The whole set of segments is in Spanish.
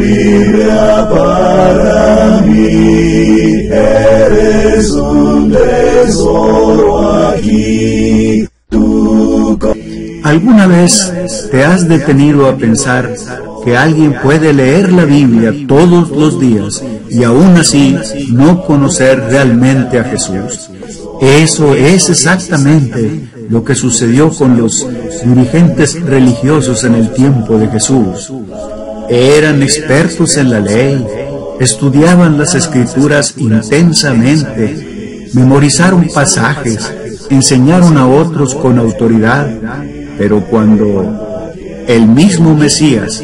Biblia para mí, eres un tesoro aquí. ¿Alguna vez te has detenido a pensar que alguien puede leer la Biblia todos los días y aún así no conocer realmente a Jesús? Eso es exactamente lo que sucedió con los dirigentes religiosos en el tiempo de Jesús. Eran expertos en la ley, estudiaban las Escrituras intensamente, memorizaron pasajes, enseñaron a otros con autoridad, pero cuando el mismo Mesías,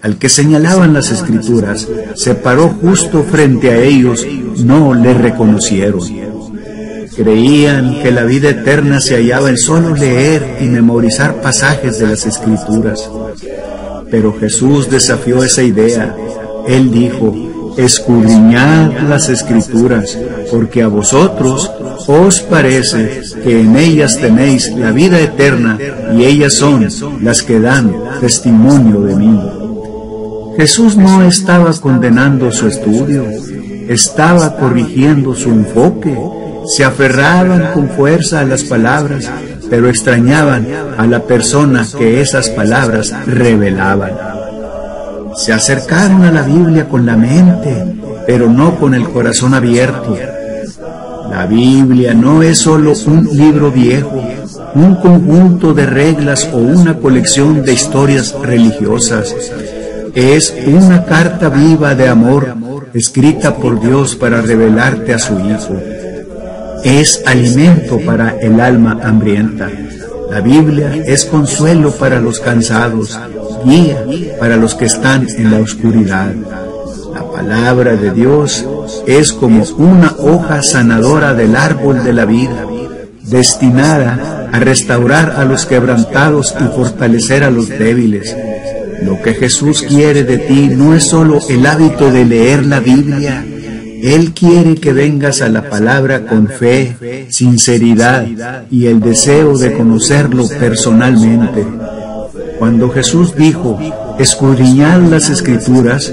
al que señalaban las Escrituras, se paró justo frente a ellos, no le reconocieron. Creían que la vida eterna se hallaba en solo leer y memorizar pasajes de las Escrituras. Pero Jesús desafió esa idea. Él dijo: escudriñad las Escrituras, porque a vosotros os parece que en ellas tenéis la vida eterna, y ellas son las que dan testimonio de mí. Jesús no estaba condenando su estudio, estaba corrigiendo su enfoque. Se aferraban con fuerza a las palabras, pero extrañaban a la persona que esas palabras revelaban. Se acercaron a la Biblia con la mente, pero no con el corazón abierto. La Biblia no es solo un libro viejo, un conjunto de reglas o una colección de historias religiosas. Es una carta viva de amor, escrita por Dios para revelarte a su Hijo. Es alimento para el alma hambrienta. La Biblia es consuelo para los cansados, guía para los que están en la oscuridad. La palabra de Dios es como una hoja sanadora del árbol de la vida, destinada a restaurar a los quebrantados y fortalecer a los débiles. Lo que Jesús quiere de ti no es solo el hábito de leer la Biblia. Él quiere que vengas a la palabra con fe, sinceridad y el deseo de conocerlo personalmente. Cuando Jesús dijo: escudriñad las Escrituras,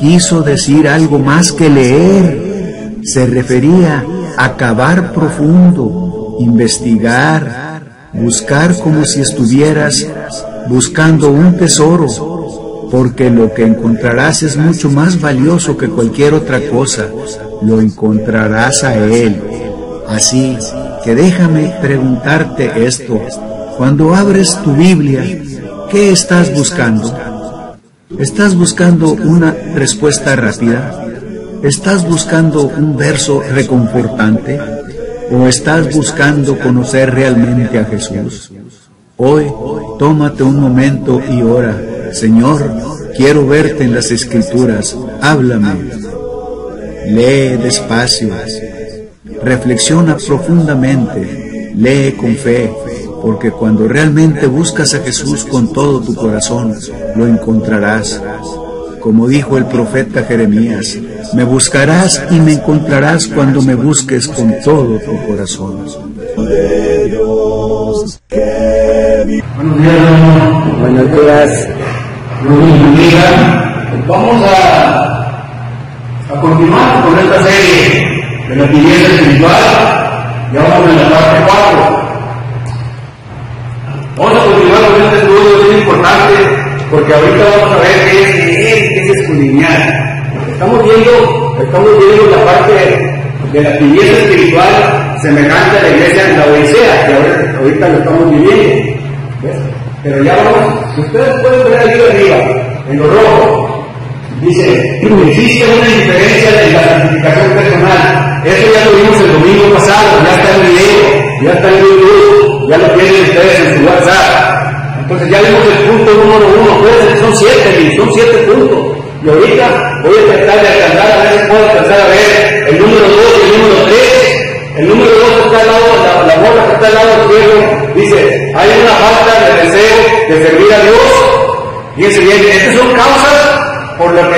quiso decir algo más que leer. Se refería a cavar profundo, investigar, buscar como si estuvieras buscando un tesoro, porque lo que encontrarás es mucho más valioso que cualquier otra cosa. Lo encontrarás a Él. Así que déjame preguntarte esto: cuando abres tu Biblia, ¿qué estás buscando? ¿Estás buscando una respuesta rápida? ¿Estás buscando un verso reconfortante? ¿O estás buscando conocer realmente a Jesús? Hoy, tómate un momento y ora: Señor, quiero verte en las Escrituras, háblame. Lee despacio, reflexiona profundamente, lee con fe, porque cuando realmente buscas a Jesús con todo tu corazón, lo encontrarás. Como dijo el profeta Jeremías: me buscarás y me encontrarás cuando me busques con todo tu corazón. Buenos días, hermano. Buenos días. Vamos a continuar con esta serie de la vivienda espiritual. Ya vamos en la parte 4. Vamos a continuar con este estudio, es importante, porque ahorita vamos a ver qué es escudriñar. Estamos viendo la parte de la vivienda espiritual semejante a la iglesia en la Odisea, que ahorita lo estamos viviendo. ¿Ves? Pero ya vamos, si ustedes pueden ver ahí arriba, en lo rojo, dice: existe una diferencia en la santificación personal. Eso ya lo vimos el domingo pasado, ya está en video, ya está en YouTube, ya lo tienen ustedes en su WhatsApp. Entonces ya vimos el punto número 1, pues son 7 puntos. Y ahorita voy a tratar de alcanzar, a ver si puedo alcanzar a ver el número 2 y el número 3. El número 2 está al lado, la bola que está al lado izquierdo, dice: hay una falta de deseo de servir a Dios. Fíjense bien, estas son causas por las que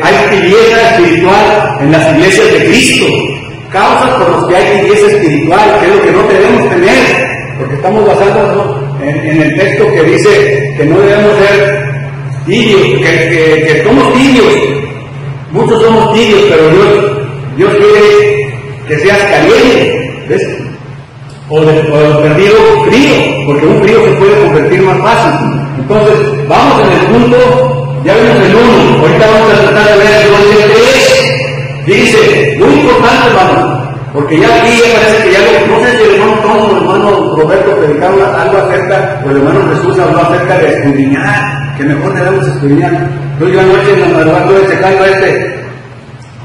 hay tibieza espiritual en las iglesias de Cristo. Causas por las que hay tibieza espiritual, que es lo que no debemos tener, porque estamos basándonos en el texto que dice que no debemos ser tibios, que somos tibios Muchos somos tibios, pero Dios quiere que seas caliente, ¿ves? O perdido frío, porque un frío se puede convertir más fácil. Entonces, vamos en el punto, ya vimos el 1, ahorita vamos a tratar de ver el 3. Dice, muy importante, hermano, porque ya aquí ya parece que ya no sé si el hermano Tom o el hermano Roberto predicaron algo acerca, o el hermano Jesús habló acerca de escudriñar, que mejor debemos escudriñar. Entonces yo anoche en la madrugada estuve checando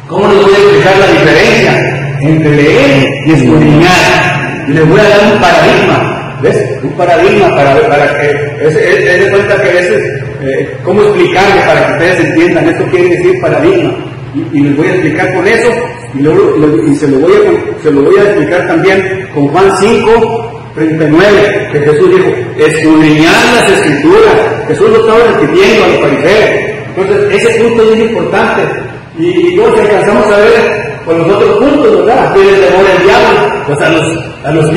¿cómo les voy a explicar la diferencia entre leer y escudriñar? Y les voy a dar un paradigma, ¿ves? Un paradigma para que se dé cuenta que a veces, cómo explicarle para que ustedes entiendan, esto quiere decir paradigma. Y les voy a explicar con eso, y se lo voy a explicar también con Juan 5:39, que Jesús dijo, escudriñad las Escrituras. Jesús lo estaba repitiendo a los fariseos. Entonces, ese punto es muy importante. Y luego si alcanzamos a ver con los otros puntos, ¿verdad? Aquí les demora el diablo, pues a los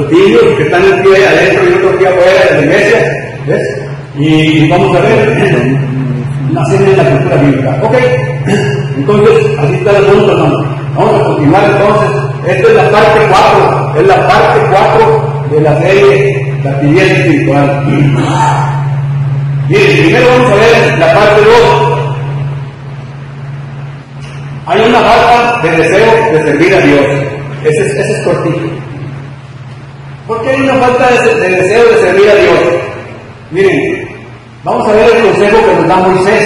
tibios que están en pie adentro y otro pie afuera de la iglesia, ¿ves? Y vamos a ver nacer en la cultura bíblica. Ok, entonces así está el punto, ¿no? Vamos a continuar entonces. Esta es la parte 4, es la parte 4 de la serie La tibieza espiritual. Bien, primero vamos a ver la parte 2. Hay una falta de deseo de servir a Dios. Ese es cortito. ¿Por qué hay una falta de deseo de servir a Dios? Miren, vamos a ver el consejo que nos da Moisés.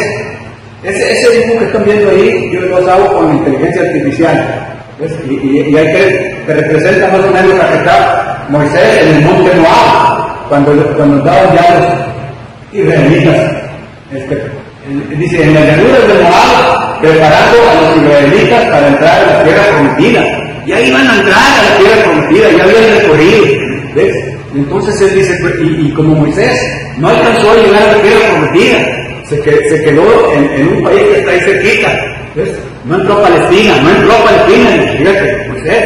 Ese dibujo que están viendo ahí, yo lo hago con inteligencia artificial. ¿Ves? Y hay que representa más o menos a que está Moisés en el monte Moab, cuando estaban ya los israelitas. Dice, en las llanuras de Moab, preparando a los israelitas para entrar a la tierra prometida. Ya iban a entrar a la tierra prometida, ya habían recorrido. ¿Ves? Entonces él dice, y como Moisés no alcanzó a llegar a la tierra prometida, se quedó en un país que está ahí cerquita. ¿Ves? No entró a Palestina, fíjate, Moisés.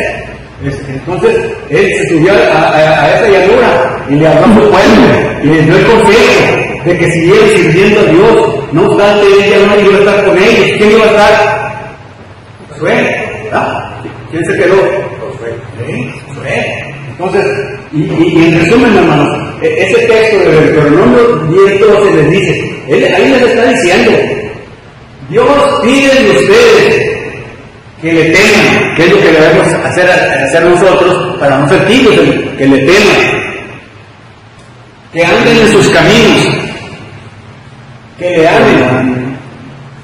Entonces él se subió a esa llanura y le habló a su pueblo y les dio el consejo de que siguieran sirviendo a Dios. No obstante, ella no iba a estar con ellos. ¿Quién iba a estar? Josué, ¿verdad? ¿Quién se quedó? Josué. Entonces, y en resumen, hermanos, ese texto de Deuteronomio 10:12 les dice, ahí les está diciendo, Dios pide de ustedes que le teman, que es lo que debemos hacer nosotros para no ser tibios, que le teman, que anden en sus caminos, que le amen,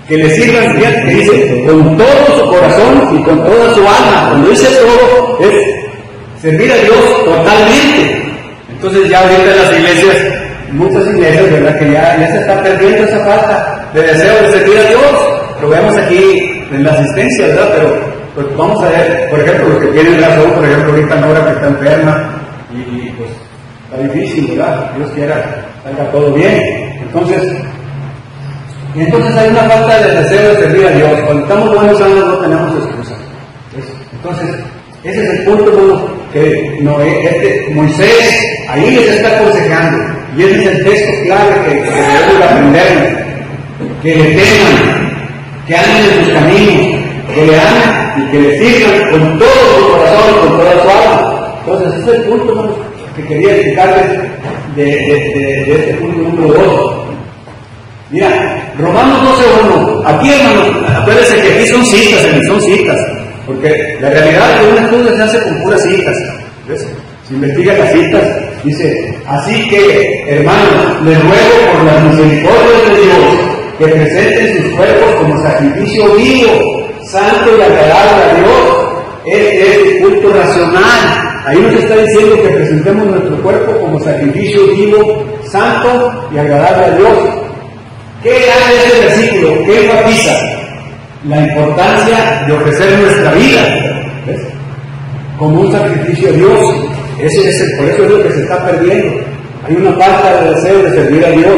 que le sirvan, fíjate que dice, con todo su corazón y con toda su alma. Cuando dice todo, es servir a Dios totalmente. Entonces ya ahorita en las iglesias, muchas iglesias, ¿verdad? Que ya se está perdiendo esa falta de deseo de servir a Dios. Lo vemos aquí en la asistencia, ¿verdad? Pero pues vamos a ver, por ejemplo, los que tienen razón, por ejemplo, ahorita Nora que está enferma, y pues está difícil, ¿verdad? Dios quiera salga todo bien. Entonces hay una falta de deseo de servir a Dios. Cuando estamos buenos años no tenemos excusa. Entonces, ese es el punto, bueno, que Moisés ahí les está aconsejando. Y ese es el texto clave que debemos aprender. Que le teman, que anden en sus caminos, que le amen y que le sirvan con todo su corazón y con toda su alma. Entonces, ese es el punto, bueno, que quería explicarles de este punto número 2. Mira, Romanos 12:1. Aquí, hermano, acuérdense que aquí son citas, porque la realidad es que un estudio se hace con puras citas. ¿Ves? Se investigan las citas, dice, así que, hermanos, les ruego por las misericordias de Dios, que presenten sus cuerpos como sacrificio vivo, santo y agradable a Dios. Este es el culto racional. Ahí nos está diciendo que presentemos nuestro cuerpo como sacrificio vivo, santo y agradable a Dios. ¿Qué hace ese versículo? ¿Qué enfatiza? La importancia de ofrecer nuestra vida, ¿ves? Como un sacrificio a Dios. Por eso es lo que se está perdiendo. Hay una falta de deseo de servir a Dios.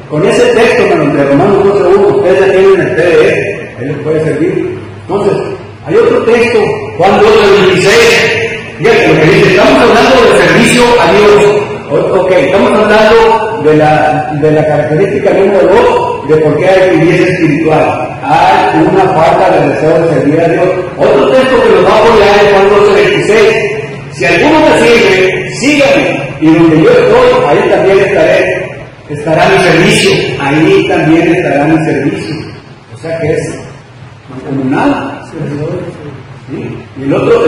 Con ese texto, entre Romanos 12:1, ustedes ya tienen el PDF, Él les puede servir. Entonces, hay otro texto, Juan 12:26. Fíjate lo que dice, estamos hablando de servicio a Dios. Ok, estamos hablando de la característica número 2 de por qué hay tibieza espiritual. hay una falta de deseo de servir a Dios. Otro texto que nos va a apoyar es Juan 12:26. Si alguno me sirve, sígame, y donde yo estoy, ahí también estará mi servicio, ahí también estará mi servicio. O sea que es mancomunado. ¿Sí? Y el otro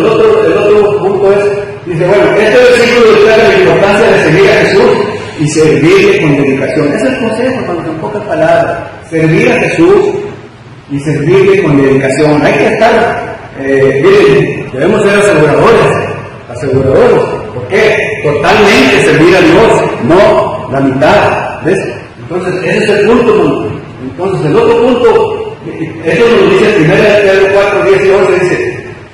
punto es, dice, bueno, este versículo destaca la importancia de seguir a Jesús y servirle con dedicación. Es el consejo, con pocas palabras, servir a Jesús y servirle con dedicación. Hay que estar, miren, debemos ser aseguradores. ¿Por qué? Totalmente servir a Dios, no la mitad. ¿Ves? Entonces, ese es el punto. Entonces, el otro punto, eso nos dice en 1 Pedro 4, 10 y 11, dice,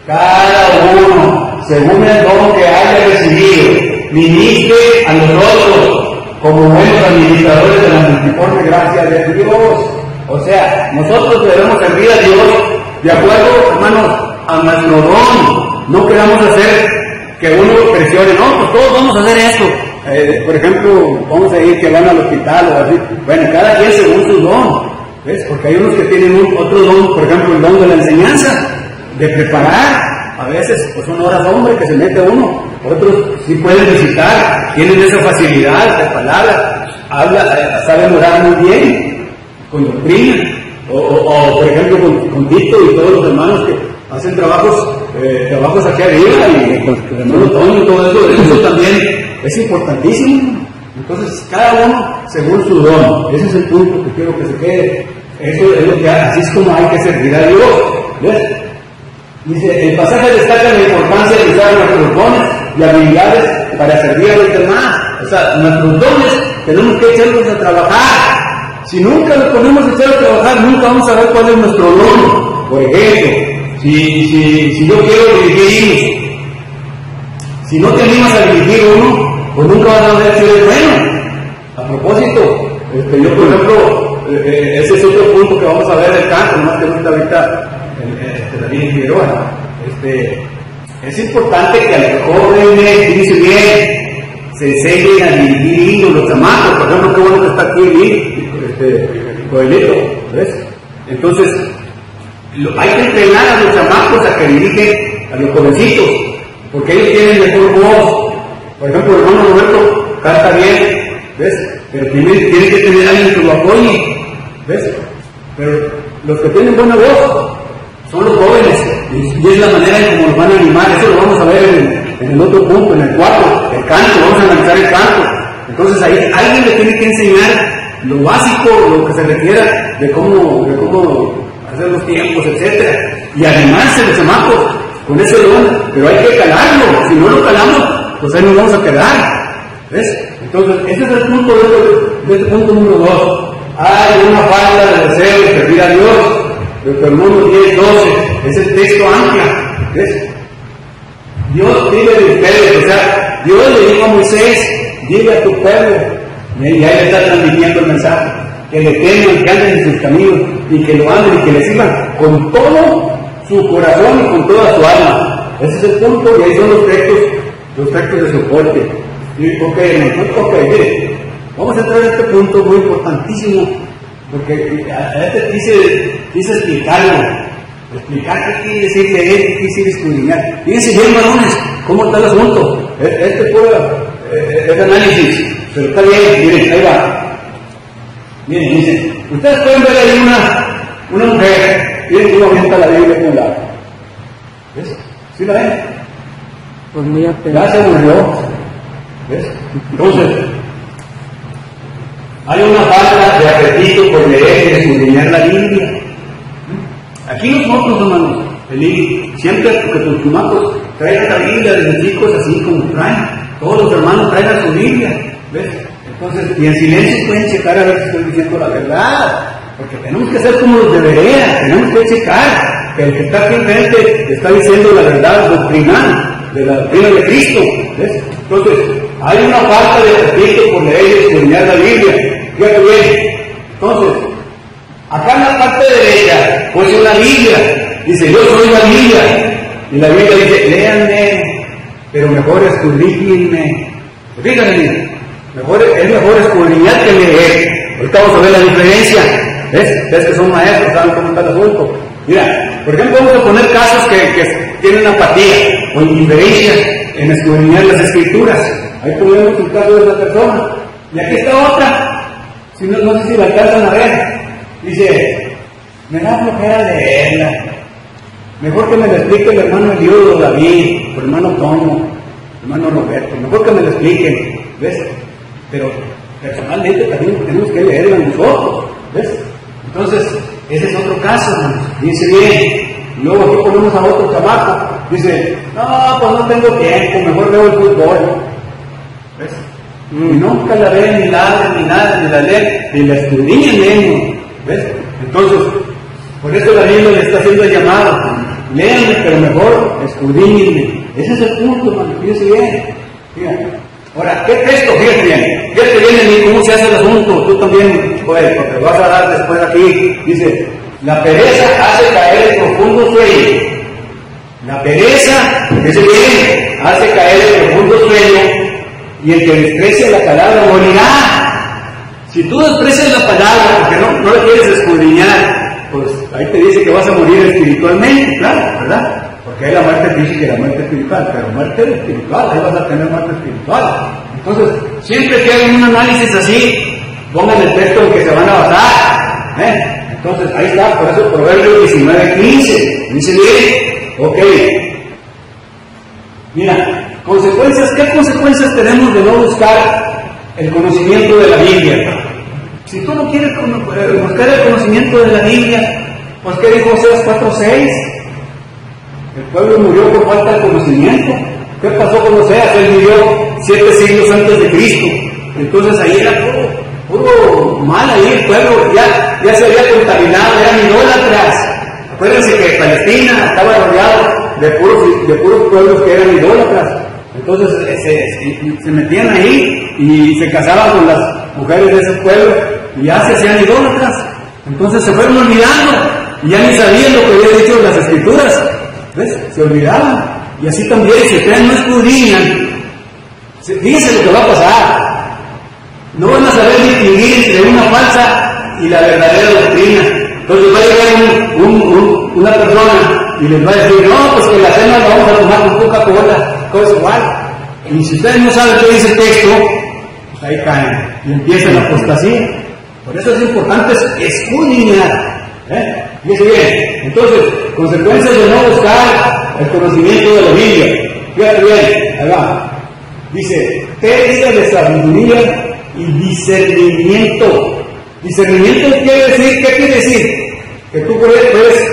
cada uno, según el don que haya recibido, ministre a nosotros como buenos administradores de la multiforme gracia de Dios. O sea, nosotros debemos servir a Dios de acuerdo, hermanos, a nuestro don. No queramos hacer que uno presione, no, pues todos vamos a hacer esto. Por ejemplo, vamos a ir que van al hospital o así. Bueno, cada quien según su don. ¿Ves? Porque hay unos que tienen otro don, por ejemplo, el don de la enseñanza, de preparar. A veces, pues son horas hombre que se mete uno. Otros sí pueden visitar, tienen esa facilidad de palabra, saben orar muy bien, con doctrina. O por ejemplo, con Tito y todos los hermanos que hacen trabajos aquí arriba, y con el hermano Toño y todo eso también es importantísimo. Entonces, cada uno según su don. Ese es el punto que quiero que se quede. Eso es lo que así es como hay que servir a Dios. ¿Ves? Dice, el pasaje destaca la importancia de usar nuestros dones y habilidades para servir a los demás. O sea, nuestros dones tenemos que echarlos a trabajar. Si nunca los ponemos a echar a trabajar, nunca vamos a ver cuál es nuestro don. Por ejemplo, si yo quiero dirigir himnos, si no te animas a dirigir uno, pues nunca vas a ver si eres bueno. A propósito, yo por ejemplo, ese es otro punto que vamos a ver del canto, más que no está ahorita David Figueroa. Es importante que a los jóvenes, dice bien, se enseñen a dirigir himnos, los chamacos. Por ejemplo, qué bueno que está aquí Joelito, ¿ves? Entonces, hay que entrenar a los chamacos a que dirigen a los jovencitos, porque ellos tienen mejor voz. Por ejemplo, el hermano Roberto canta bien, ¿ves? Pero tiene que tener alguien que lo apoye, ¿ves? Pero los que tienen buena voz son los jóvenes, y es la manera en cómo nos van a animar. Eso lo vamos a ver en el otro punto, en el 4, el canto. Vamos a analizar el canto. Entonces ahí alguien le tiene que enseñar lo básico, lo que se requiera de cómo hacer los tiempos, etcétera, y animarse los chamacos con ese don. Pero hay que calarlo. Si no lo calamos, pues ahí nos vamos a quedar. ¿Ves? Entonces, ese es el punto de este punto número 2. Hay una falta de deseo de servir a Dios. Deuteronomio 10:12 es el texto ancla. ¿Ves? Dios pide de ustedes, o sea, Dios le dijo a Moisés, dile a tu pueblo, y ahí le está transmitiendo el mensaje, que le teman, que anden en sus caminos, y que lo amen y que le sirvan con todo su corazón y con toda su alma. Ese es el punto, y ahí son los textos de soporte. Mire, vamos a entrar a este punto muy importantísimo, porque quise explicar qué quiere decir leer, qué quiere decir escudriñar. Fíjense bien, varones, cómo está el asunto. Es análisis, pero está bien. Miren, ahí va. Miren, dicen, ustedes pueden ver ahí una mujer, miren cómo avienta la Biblia con la. ¿Ves? ¿Sí la ven? Pues muy apenas. Ya se murió. ¿Ves? Entonces, hay una falta de apetito por leer y escudriñar la Biblia. Aquí nosotros, hermanos, siempre que tus chamacos traigan la Biblia desde chicos, así como traen, todos los hermanos traigan su Biblia. ¿Ves? Entonces, y en silencio pueden checar a ver si estoy diciendo la verdad, porque tenemos que ser como los de Berea, tenemos que checar que el que está aquí enfrente está diciendo la verdad doctrinal, de la doctrina de Cristo. ¿Ves? Entonces, hay una falta de apetito por leer y escudriñar la Biblia. Fíjate bien. Entonces, acá en la parte derecha, pues una Biblia, dice, yo soy la Biblia, y la Biblia dice, léanme, pero mejor escudriñenme. Fíjense, es mejor escudriñar que leer. Ahorita vamos a ver la diferencia. ¿Ves? Ustedes que son maestros, saben cómo está el asunto. Mira, por ejemplo, vamos a poner casos que tienen apatía o indiferencia en escudriñar las escrituras. Ahí ponemos el caso de esa persona. Y aquí está otra. Si no sé si la alcanzan a ver. Dice, me da flojera leerla. Mejor que me lo explique el hermano Eliudo, David, o el hermano Toño, el hermano Roberto. Mejor que me lo expliquen. ¿Ves? Pero personalmente también tenemos que leerla nosotros. ¿Ves? Entonces, ese es otro caso, hermanos. Dice bien. Y luego aquí ponemos a otro chamaco. Dice, no, pues no tengo tiempo, mejor veo el fútbol. ¿Ves? Y nunca la ven, ni la leen, ni la escudriñan menos. ¿Ves? Entonces, por eso la Biblia le está haciendo el llamado. Léanme, pero mejor escudriñenme. Ese es el punto, hermano. Fíjense bien. Fíjense. Ahora, ¿qué texto? Fíjate bien. Fíjate bien cómo se hace el asunto. Tú también, pues, porque vas a dar después aquí. Dice, la pereza hace caer el profundo sueño. La pereza, fíjese bien, hace caer el profundo sueño. Y el que desprecia la palabra morirá. Si tú desprecias la palabra porque no la quieres escudriñar, pues ahí te dice que vas a morir espiritualmente, claro, ¿verdad? Porque ahí la muerte dice que la muerte espiritual, pero muerte espiritual, ahí vas a tener muerte espiritual. Entonces, siempre que hagan un análisis así, pongan el texto en que se van a basar. Entonces, ahí está, por eso Proverbios 19:15, dice bien, ok. Mira, consecuencias, ¿qué consecuencias tenemos de no buscar el conocimiento de la Biblia? Si tú no quieres buscar el conocimiento de la Biblia, pues ¿qué dijo Oseas 4:6? El pueblo murió por falta de conocimiento. ¿Qué pasó con Oseas? Él murió 7 siglos antes de Cristo. Entonces ahí era puro mal, ahí el pueblo ya se había contaminado, eran idólatras. Acuérdense que Palestina estaba rodeado de puros pueblos que eran idólatras. Entonces se metían ahí y se casaban con las mujeres de esos pueblos y ya se hacían idólatras. Entonces se fueron olvidando y ya ni sabían lo que había dicho las escrituras. ¿Ves? Se olvidaban. Y así también, si ustedes no escudriñan, fíjense lo que va a pasar. No van a saber distinguir entre una falsa y la verdadera doctrina. Entonces va a llegar una persona y les va a decir, no, pues que la cena la vamos a tomar con Coca-Cola, todo es igual. Y si ustedes no saben qué dice el texto, pues ahí caen y empieza la apostasía. Por eso es importante escudriñar. Fíjense bien, entonces, consecuencias de no buscar el conocimiento de la Biblia. Fíjate bien, ahí va. Dice, pérdida de sabiduría y discernimiento. Discernimiento ¿qué quiere decir? Que tú puedes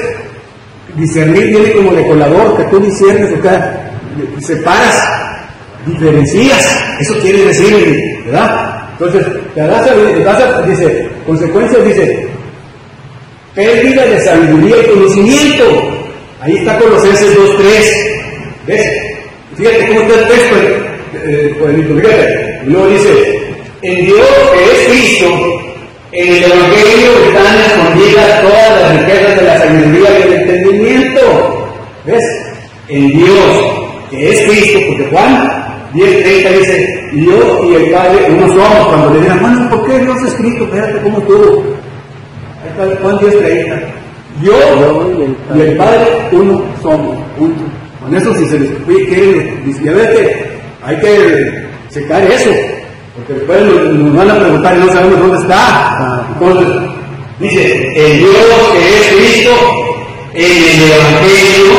discernir, viene como de colador, que tú discernes, acá, separas, diferencias. Eso quiere decir, ¿verdad? Entonces, dice, consecuencias, dice, pérdida de sabiduría y conocimiento. Ahí está Colosenses 2:3. ¿Ves? Fíjate cómo está el texto. Fíjate. Y luego dice, en Dios que es Cristo, en el Evangelio están escondidas todas las riquezas de la sabiduría y el entendimiento. ¿Ves? En Dios que es Cristo, porque Juan 10:30 dice, Dios y el Padre uno somos. Cuando le dirán, bueno, ¿por qué Dios es Cristo? Fíjate cómo estuvo. Juan 10:30. Yo y el Padre uno somos. Punto. Con eso, si se les quiere, ya ves que hay que secar eso, porque después nos van a preguntar y no sabemos dónde está. Entonces, dice, el Dios que es Cristo, en el Evangelio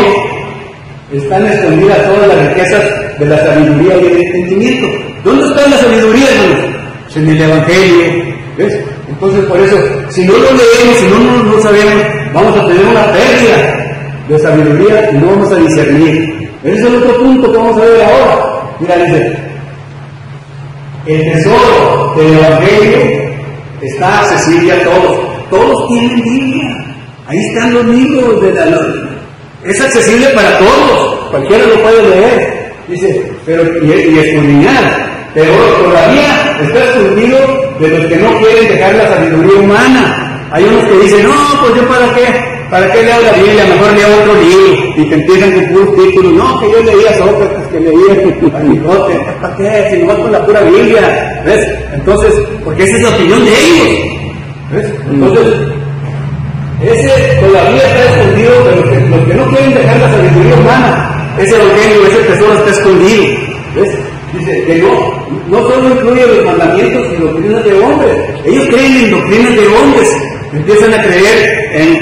están escondidas todas las riquezas de la sabiduría y el entendimiento. ¿Dónde está la sabiduría, hermanos? En el Evangelio. ¿Ves? Entonces, por eso, si no lo leemos, si no lo sabemos, vamos a tener una pérdida de sabiduría y no vamos a discernir. Ese es el otro punto que vamos a ver ahora. Mira, dice, el tesoro del Evangelio está accesible a todos. Todos tienen Biblia. Ahí están los libros es accesible para todos. Cualquiera lo puede leer. Dice, pero y escudriñar. Pero todavía está escondido de los que no quieren dejar la sabiduría humana. Hay unos que dicen, no, pues yo ¿para qué leo la Biblia? Mejor leo otro libro. Y te empiezan con puros títulos. No, que yo leía Sócrates, que leía Aristóteles. ¿Para qué? Si no vas con la pura Biblia. ¿Ves? Entonces, porque esa es la opinión de ellos. ¿Ves? Entonces, Ese todavía está escondido, pero los que no quieren dejar la sabiduría humana, ese evangelio, ese tesoro está escondido. ¿Ves? Dice que no solo incluye los mandamientos y doctrinas de hombres, ellos creen en doctrinas de hombres, empiezan a creer en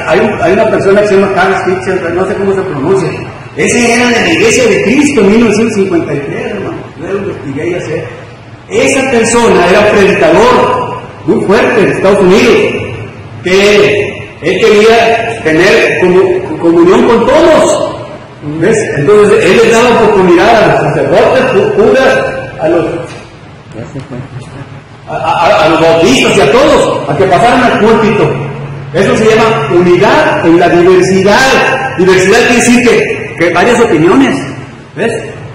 hay una persona que se llama Carl Spitzer, no sé cómo se pronuncia, ese era de la Iglesia de Cristo en 1953, hermano, yo lo investigué y sé. Esa persona era predicador muy fuerte en Estados Unidos, que él quería tener comunión con todos. ¿Ves? Entonces él les daba oportunidad a los sacerdotes, curas, a los bautistas y a todos a que pasaran al púlpito. Eso se llama unidad en la diversidad. Diversidad quiere decir que hay varias opiniones. ¿Ves?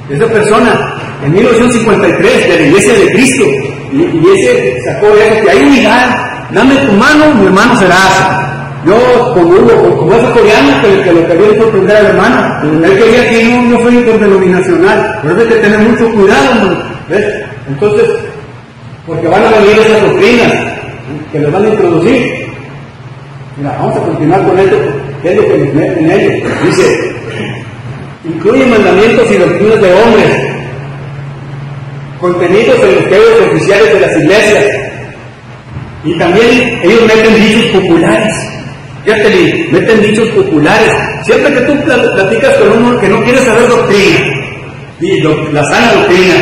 Esa persona en 1953 de la Iglesia de Cristo y ese sacó eso, que hay unidad. Dame tu mano, mi hermano serás. Yo, como ese coreano que lo quería sorprender al hermano, él quería que yo soy interdenominacional, pero hay que tener mucho cuidado, ¿no? ¿Ves? Entonces, porque van a venir esas doctrinas que les van a introducir. Mira, vamos a continuar con esto, ¿qué es lo que nos mete en ellos? Dice, incluye mandamientos y doctrinas de hombres, contenidos en los credos oficiales de las iglesias, y también ellos meten dichos populares. Fíjate, meten dichos populares. Siempre que tú platicas con uno que no quiere saber doctrina, y la sana doctrina,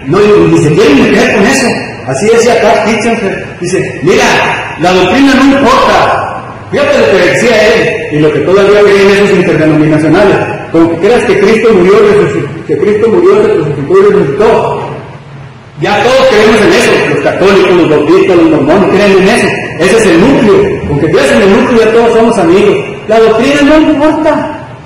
ni se quieren meter con eso. Así decía Carl Spitzer, dice, mira, la doctrina no importa. Fíjate lo que decía él, y lo que todavía creen esos interdenominacionales. Como que creas que Cristo murió, se crucificó y resucitó. Ya todos creemos en eso, los católicos, los bautistas, los mormones creen en eso. Ese es el núcleo. Aunque creas en el núcleo, ya todos somos amigos. La doctrina no importa.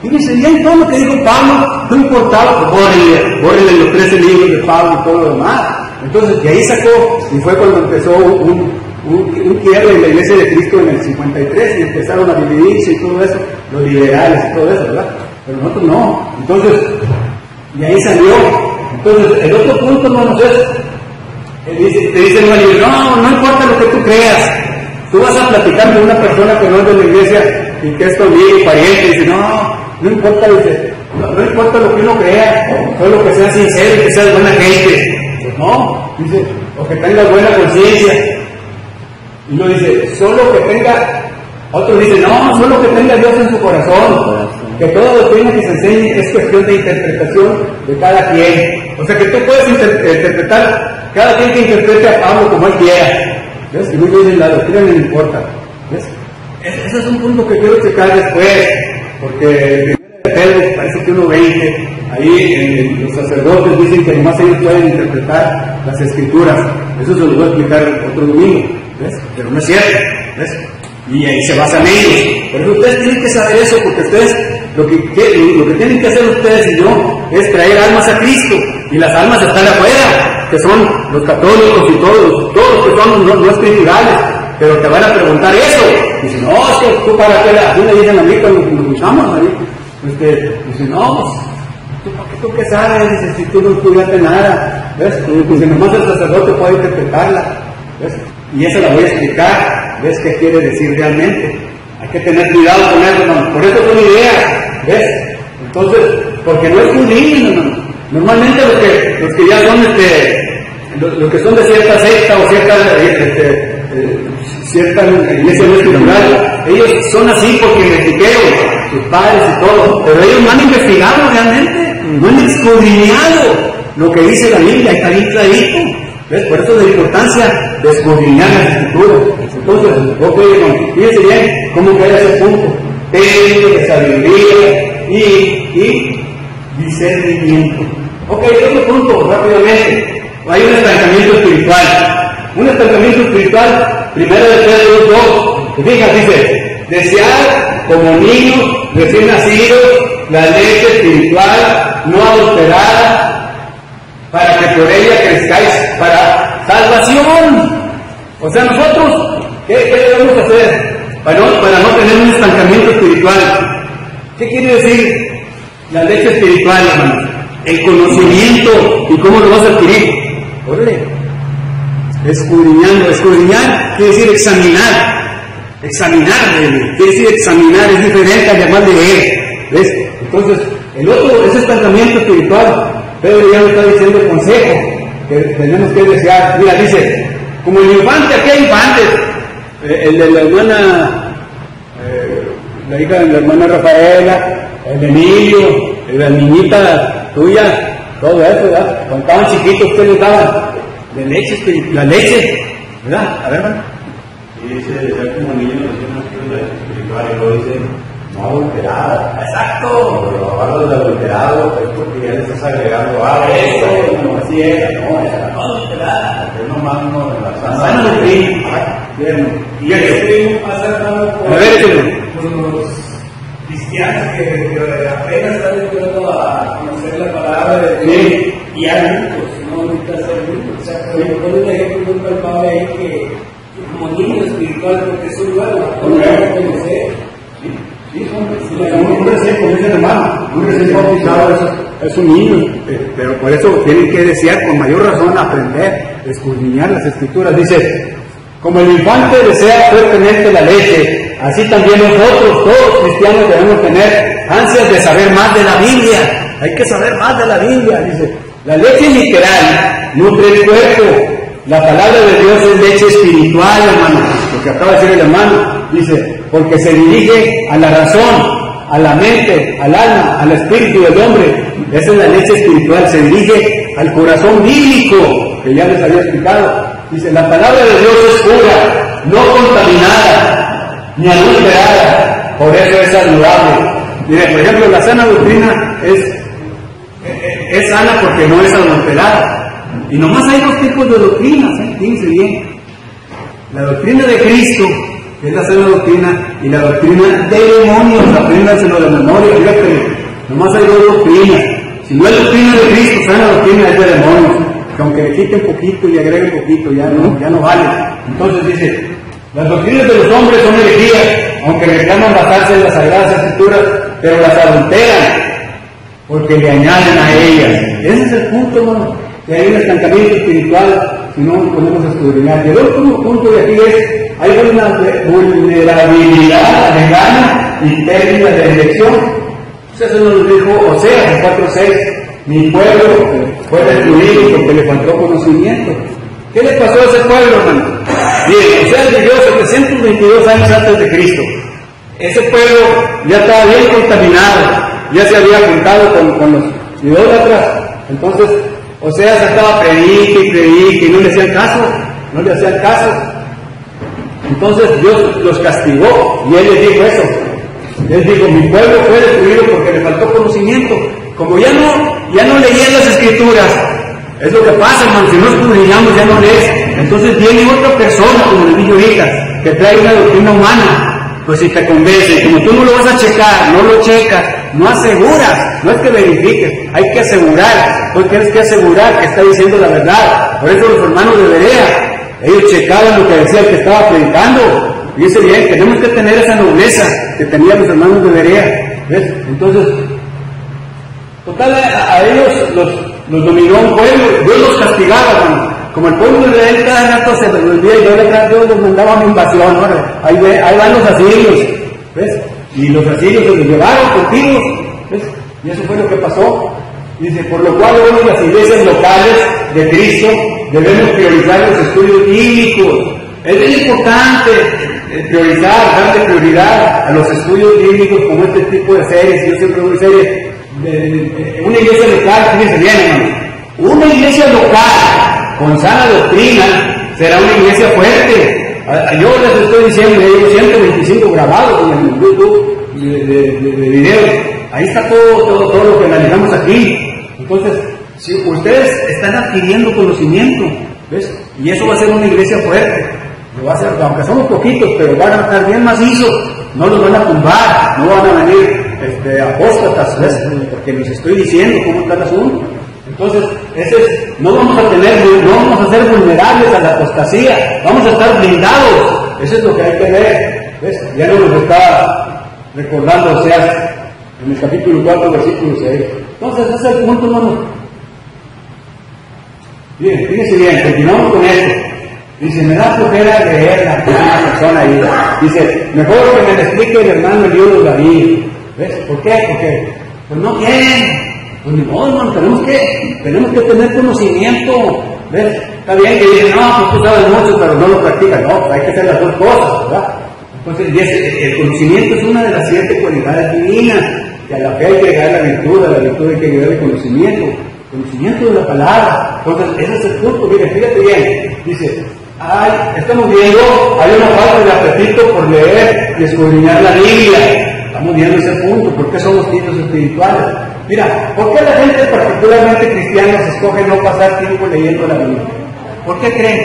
Fíjense bien, todo lo que dijo Pablo no importaba. Bórrenle los 13 libros de Pablo y todo lo demás. Entonces, de ahí sacó, y fue cuando empezó un quiebre en la Iglesia de Cristo en el 53, y empezaron a dividirse y todo eso, los liberales y todo eso, ¿verdad? Pero nosotros no. Entonces, de ahí salió. Entonces, el otro punto, hermanos, te dice el libro, no importa lo que tú creas. Tú vas a platicar con una persona que no es de la iglesia y que es tu amigo, pariente, y dice, no importa, no importa lo que uno crea, solo que sea sincero y que seas buena gente. Pues no, dice, o que tengas buena conciencia. Y lo dice, solo que tenga, otro dice, no, solo que tenga Dios en su corazón. Que toda doctrina que se enseñe es cuestión de interpretación de cada quien. O sea que tú puedes interpretar, cada quien que interprete a Pablo como él quiera. ¿Ves? Y muchos dicen, la doctrina no importa. ¿Ves? Ese es un punto que quiero checar después, porque en Pedro parece que 1:20, ahí los sacerdotes dicen que nomás ellos pueden interpretar las escrituras. Eso se lo voy a explicar otro domingo. ¿Ves? Pero no es cierto. ¿Ves? Y ahí se basan ellos. Por eso ustedes tienen que saber eso, porque ustedes, lo que tienen que hacer ustedes y yo es traer almas a Cristo, y las almas están afuera, que son los católicos y todos que son no escriturales, pero te van a preguntar eso. Dicen, no, es que tú para qué, así me dicen a mí cuando nos escuchamos ahí, dicen, no, ¿tú qué sabes? Dice, si tú no estudiaste nada, ¿ves? Dice, nomás el sacerdote puede interpretarla, ¿ves? Y esa la voy a explicar, ¿ves qué quiere decir realmente? Hay que tener cuidado con eso, hermano. Por eso es una idea, ¿ves? Entonces, porque no es un niño, hermano. Normalmente los que ya son los que son de cierta secta o cierta iglesia no escritural, ellos son así porque investigaron, sus padres y todo, pero ellos no han investigado realmente, no han escudriñado lo que dice la Biblia, está bien clarito. ¿Ves? Por eso es la importancia de escudriñar las escrituras. Entonces, fíjense bien cómo queda ese punto. Técnico de sabiduría y discernimiento. Ok, otro punto, rápidamente. Hay un estancamiento espiritual. Un estancamiento espiritual, primero de Pedro 2. Fíjate, dice, desear como niños recién nacidos la leche espiritual no adulterada, para que por ella crezcáis para salvación. O sea, nosotros, ¿qué debemos hacer para no tener un estancamiento espiritual? ¿Qué quiere decir la leche espiritual, hermanos? El conocimiento. ¿Y cómo lo vas a adquirir? Órale. Escudriñando. Escudriñar quiere decir examinar. examinar, quiere decir examinar, es diferente a llamar leer, ¿ves? Entonces, el otro es estancamiento espiritual. Pedro ya nos está diciendo el consejo que tenemos que desear. Mira, dice, como el infante, ¿qué infantes? El de la hermana, la hija de la hermana Rafaela, el de Emilio, la niñita tuya, todo eso, ¿verdad? Cuando estaban chiquitos, ¿qué les daban? De leche, la leche, ¿verdad? A ver, hermano. Y dice, ya como niños recién nacidos de la leche espiritual, y luego dice, no adulterada. Exacto. Pero hablo de adulterado, es porque ya le estás agregando algo. Eso, no, así era, no, era no adulterada. Es nomás no en la Sana doctrina. Bien. Y ya que a ver, con los cristianos que apenas están empezando a conocer la palabra de Dios, sí, y adultos, no ahorita ser adultos. O sea, pone un ejemplo muy palpable ahí que como niño espiritual, porque es un lugar, no lo a conocer. sí, un recién, como dice el hermano, un recién bautizado es un niño, pero por eso tienen que desear con mayor razón aprender, escudriñar las escrituras. Dice, como el infante desea fuertemente la leche, así también nosotros, todos cristianos, debemos tener ansias de saber más de la Biblia. Hay que saber más de la Biblia, dice. La leche literal nutre el cuerpo. La palabra de Dios es leche espiritual, hermano. Lo que acaba de decir el hermano, dice, porque se dirige a la razón, a la mente, al alma, al espíritu del hombre. Esa es la leche espiritual, se dirige al corazón bíblico, que ya les había explicado. Dice, la palabra de Dios es pura, no contaminada, ni adulterada, por eso es saludable. Mire, por ejemplo, la sana doctrina es sana porque no es adulterada. Y nomás hay dos tipos de doctrinas, fíjense bien. La doctrina de Cristo, que es la sana doctrina, y la doctrina de demonios, apréndanselo de memoria, fíjate, nomás hay dos doctrinas. Si no es doctrina de Cristo, sana doctrina es de demonios, que aunque le quiten poquito y le agreguen poquito, ya no vale. Entonces dice, las doctrinas de los hombres son herejías, aunque reclaman basarse en las sagradas escrituras, pero las adulteran, porque le añaden a ellas. Ese es el punto, hermano, que hay un estancamiento espiritual si no nos ponemos a escudriñar. Y el último punto de aquí es, hay una vulnerabilidad legal y pérdida de elección. Eso nos lo dijo Oseas en 4:6. Mi pueblo fue destruido porque le faltó conocimiento. ¿Qué le pasó a ese pueblo, hermano? Bien, Oseas vivió 722 años antes de Cristo. Ese pueblo ya estaba bien contaminado, ya se había juntado con los idólatras. Entonces, Oseas estaba predique y no le hacían caso. Entonces Dios los castigó y Él les dijo eso. Él dijo, mi pueblo fue destruido porque le faltó conocimiento. Como ya no leían las escrituras, es lo que pasa, hermano, si no escudriñamos ya no lees. Entonces viene otra persona, como le dijo ahorita, que trae una doctrina humana. Pues si te convence, como tú no lo vas a checar, no lo checas, no aseguras, no es que verifiques, hay que asegurar, porque tienes que asegurar que está diciendo la verdad. Por eso los hermanos de Berea, ellos checaban lo que decía el que estaba predicando. Y dice bien, tenemos que tener esa nobleza que tenían los hermanos de Berea. ¿Ves? Entonces, total, a ellos los dominó un pueblo, Dios los castigaba, hermano. Como el pueblo de Israel cada rato se revolvía y Dios los mandaba una invasión, ¿no? Ahí van los asirios, ¿ves? Y los asirios se los llevaron cautivos, ¿ves? Y eso fue lo que pasó. Dice, por lo cual hoy las iglesias locales de Cristo debemos priorizar los estudios bíblicos. Es bien importante darle prioridad a los estudios bíblicos como este tipo de series. Yo siempre voy a series de una iglesia local, fíjense bien, hermano. Una iglesia local con sana doctrina será una iglesia fuerte. Yo les estoy diciendo, yo llevo 125 grabados en el YouTube de videos. Ahí está todo lo que analizamos aquí. Entonces, si ustedes están adquiriendo conocimiento, ¿ves? Y eso va a ser una iglesia fuerte. Lo va a ser, aunque somos poquitos, pero van a estar bien macizos. No los van a tumbar, no van a venir apóstatas, ¿ves? Porque les estoy diciendo cómo está el asunto. Entonces, no vamos a ser vulnerables a la apostasía, vamos a estar blindados. Eso es lo que hay que ver. ¿Ves? Ya nos lo está recordando Oseas en el capítulo 4, versículo 6. Entonces, ese es el punto, hermano. Bien, fíjense bien, continuamos con esto. Dice, me da flojera leerla, una persona ahí. Dice, mejor que me la explique el hermano Eliud David. ¿Ves? ¿Por qué? Porque, pues no quieren. Pues ni modo, hermano, tenemos que tener conocimiento. ¿Ves? Está bien que dicen, no, pues tú sabes mucho, pero no lo practicas. No, pues hay que hacer las dos cosas, ¿verdad? Entonces, el conocimiento es una de las 7 cualidades divinas, que a la fe hay que agregar la virtud, a la virtud hay que agregar el conocimiento de la palabra. Entonces, ese es el punto. Miren, fíjate bien, dice, estamos viendo, hay una falta de apetito por leer y escudriñar la Biblia. Estamos viendo ese punto, ¿por qué somos niños espirituales? Mira, ¿por qué la gente, particularmente cristiana, escoge no pasar tiempo leyendo la Biblia? ¿Por qué creen?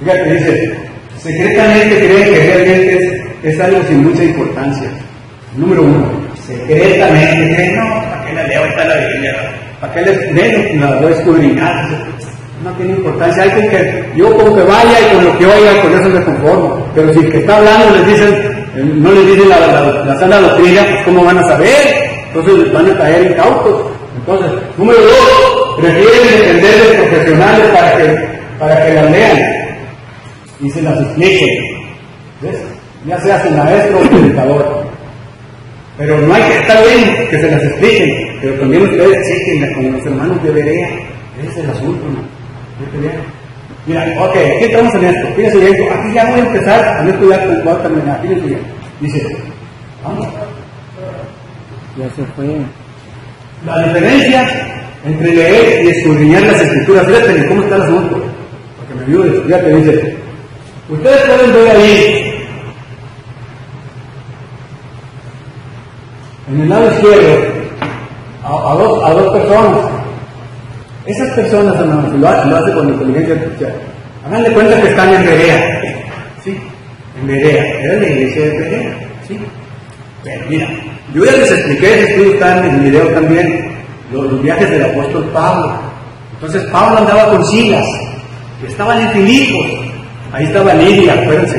Fíjate, dice, secretamente creen que realmente es algo sin mucha importancia. Número 1, secretamente creen, no, ¿para qué la leo? Ahí está la Biblia. ¿Para qué la voy a escudriñar? No tiene importancia. Hay que yo como que vaya y con lo que oiga, con eso me conformo. Pero si el que está hablando no les dicen la sana doctrina, pues ¿cómo van a saber? Entonces van a caer incautos. Entonces, número 2, prefieren depender de profesionales para que las lean y se las expliquen. ¿Ves? Ya sea su maestro o predicador. Pero no hay que estar bien que se las expliquen, pero también ustedes exíquenlas como los hermanos de Berea. Ese es el asunto, ¿no? Mira, ok, aquí estamos en esto. Fíjense bien, aquí ya voy a empezar, no estoy ya a terminar. Fíjense bien. Dice, vamos. Ya se fue. La diferencia entre leer y escudriñar las escrituras. Fíjate cómo está el asunto, porque me ayudes. Fíjate, dice, ustedes pueden ver ahí, en el lado izquierdo, a dos personas. Esas personas, hermanos, lo hace con inteligencia artificial. Hagan de cuenta que están en Berea. ¿Sí? En Berea. Era la iglesia de Berea. ¿Sí? Pero mira, yo ya les expliqué, si ustedes están en el video también, los viajes del apóstol Pablo. Entonces Pablo andaba con Silas, estaban en Filipos. Ahí estaba Lidia, acuérdense,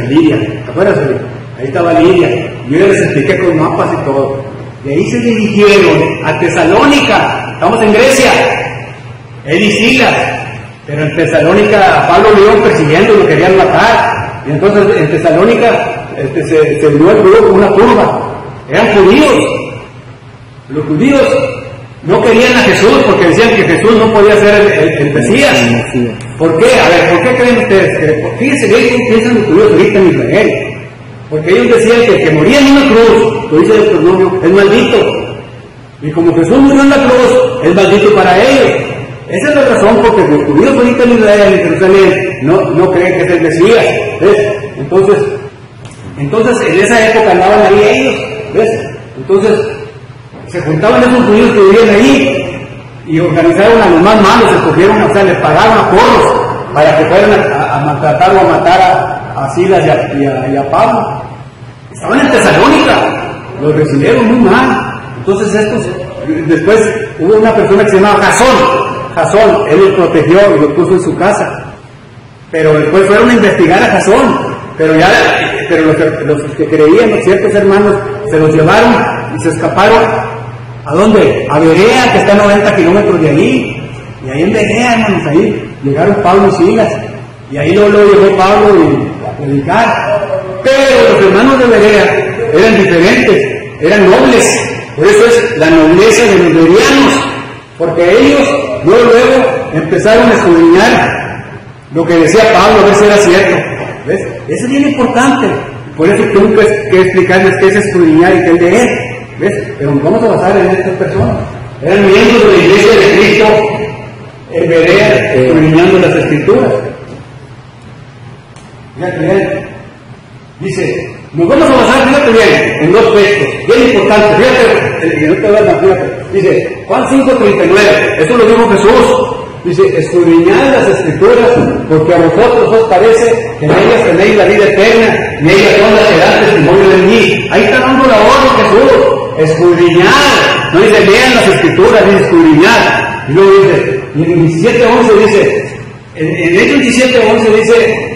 ahí estaba Lidia. Yo ya les expliqué con mapas y todo. Y ahí se dirigieron a Tesalónica. Estamos en Grecia. Él y Silas, pero en Tesalónica a Pablo lo iban persiguiendo, lo querían matar, y entonces en Tesalónica se unió el pueblo con una turba, eran judíos. Los judíos no querían a Jesús porque decían que Jesús no podía ser el Mesías. ¿Por qué? A ver, ¿por qué creen ustedes? Fíjense bien cómo piensan los judíos ahorita en Israel, porque ellos decían que el que moría en una cruz, lo dice el pronombre, es maldito, y como Jesús murió en la cruz, es maldito para ellos. Esa es la razón porque los judíos ahorita en Israel, en Jerusalén, no creen que es el Mesías. ¿Ves? Entonces en esa época andaban ahí ellos. ¿Ves? Entonces se juntaban esos judíos que vivían ahí y organizaron a los más malos, escogieron, o sea, les pagaron a porros para que fueran a maltratar o a matar a Silas y a Pablo. Estaban en Tesalónica, los recibieron muy mal. Entonces después hubo una persona que se llamaba Jasón, él los protegió y los puso en su casa. Pero después fueron a investigar a Jasón, pero los que creían, ciertos hermanos, se los llevaron y se escaparon. ¿A dónde? A Berea, que está a 90 kilómetros de ahí. Y ahí en Berea, hermanos, ahí llegaron Pablo y Silas. Y ahí luego llegó Pablo a predicar. Pero los hermanos de Berea eran diferentes, eran nobles. Por eso es la nobleza de los bereanos, porque ellos luego empezaron a escudriñar lo que decía Pablo, a ver si era cierto. ¿Ves? Eso es bien importante. Por eso tengo que explicarles qué es escudriñar y qué es leer. ¿Ves? Pero nos vamos a basar en estas personas. Eran miembros de la iglesia de Cristo en Berea, escudriñando las escrituras. Fíjate bien. Dice, nos vamos a basar, fíjate bien, en dos textos, bien importantes. Fíjate, dice, Juan 5:39, esto lo dijo Jesús. Dice, escudriñad las escrituras, porque a vosotros os parece que en ellas tenéis la vida eterna, y ellas son las que dan testimonio de mí. Ahí está dando la orden Jesús, escudriñad. No dice, lean las escrituras, dice escudriñad. Y luego dice, y en 17:11 dice, en Hechos 17:11 dice,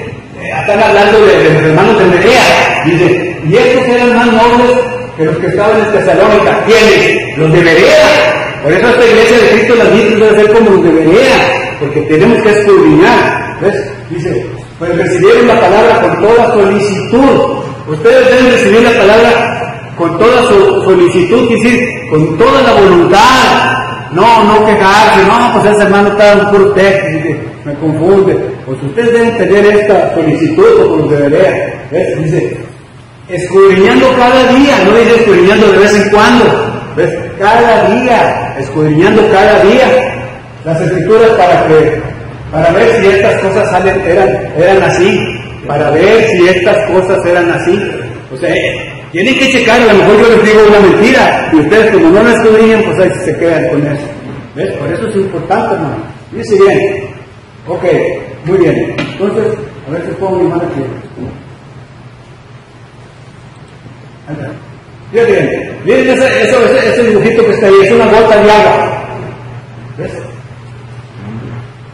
están hablando de los hermanos de Berea, dice, y estos eran más nobles que los que estaban en Tesalónica. ¿Quiénes? Los de Berea. Por eso esta iglesia de Cristo las dice debe ser como los de Berea, porque tenemos que escudriñar. ¿Ves? Dice, pues recibieron la palabra con toda solicitud. Ustedes deben recibir la palabra con toda su solicitud, es decir, con toda la voluntad. No quejarse, no, pues ese hermano está en puro texto, me confunde. Pues ustedes deben tener esta solicitud como debería. ¿Ves? Dice, escudriñando cada día, no dice escudriñando de vez en cuando. ¿Ves? Cada día, escudriñando cada día las escrituras para ver si estas cosas eran así, para ver si estas cosas eran así. O sea, tienen que checar, a lo mejor yo les digo una mentira, y ustedes como no la escudriñan, pues ahí se quedan con eso. ¿Ves? Por eso es importante, hermano. Dice bien. Ok, muy bien. Entonces, a ver si pongo mi mano aquí. Ahí está. Fíjate bien. Miren ese dibujito que está ahí, es una gota de agua. ¿Ves?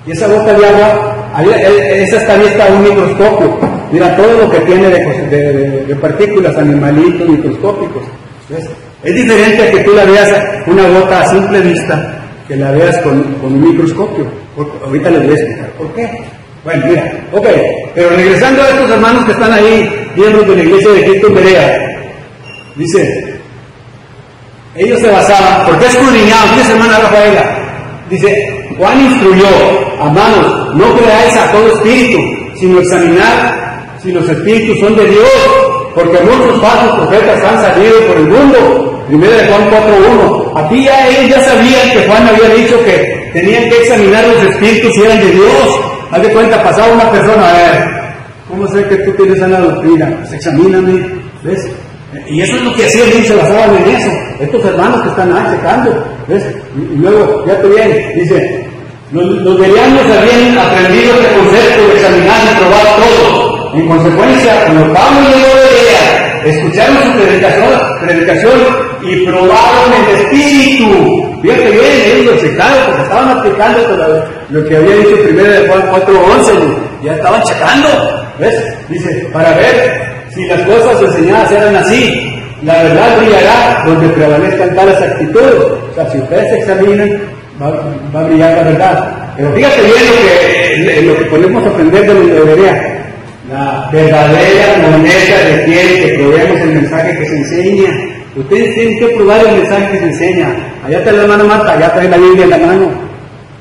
Y esa gota de agua, esa está vista a un microscopio. Mira todo lo que tiene de partículas, animalitos microscópicos. ¿Ves? Es diferente a que tú la veas una gota a simple vista, que la veas con un microscopio. Ahorita les voy a explicar por qué. Bueno, mira, ok, pero regresando a estos hermanos que están ahí, miembros de la iglesia de Cristo en Berea, dice, ellos se basaban, ¿por qué escudriñaban? Dice hermana Rafaela, dice, Juan instruyó, hermanos, no creáis a todo espíritu, sino examinar si los espíritus son de Dios, porque muchos falsos profetas han salido por el mundo. 1 Juan 4:1. Aquí ellos ya sabían que Juan había dicho que tenían que examinar los espíritus si eran de Dios. Haz de cuenta, pasaba una persona, a ver, ¿cómo sé que tú tienes sana doctrina? Pues examíname, ¿ves? Y eso es lo que hacían, ellos se basaban en eso. Estos hermanos que están ahí checando, ¿ves? Y luego, ya te viene, dice, los bereanos habían aprendido este concepto de examinar y probar todo. En consecuencia, cuando Pablo llegó a Berea, escucharon su predicación y probaron el espíritu. Fíjate bien, ellos lo checaron porque estaban aplicando lo que había dicho 1 Juan 4:11, ya estaban checando, ¿ves? Dice, para ver si las cosas enseñadas eran así, la verdad brillará donde prevalezcan tales actitudes. O sea, si ustedes examinan, va a brillar la verdad. Pero fíjate bien lo que podemos aprender de la Berea. La verdadera moneda requiere que probemos el mensaje que se enseña. Ustedes tienen que probar el mensaje que se enseña. Allá está la hermana Marta, allá trae la Biblia en la mano.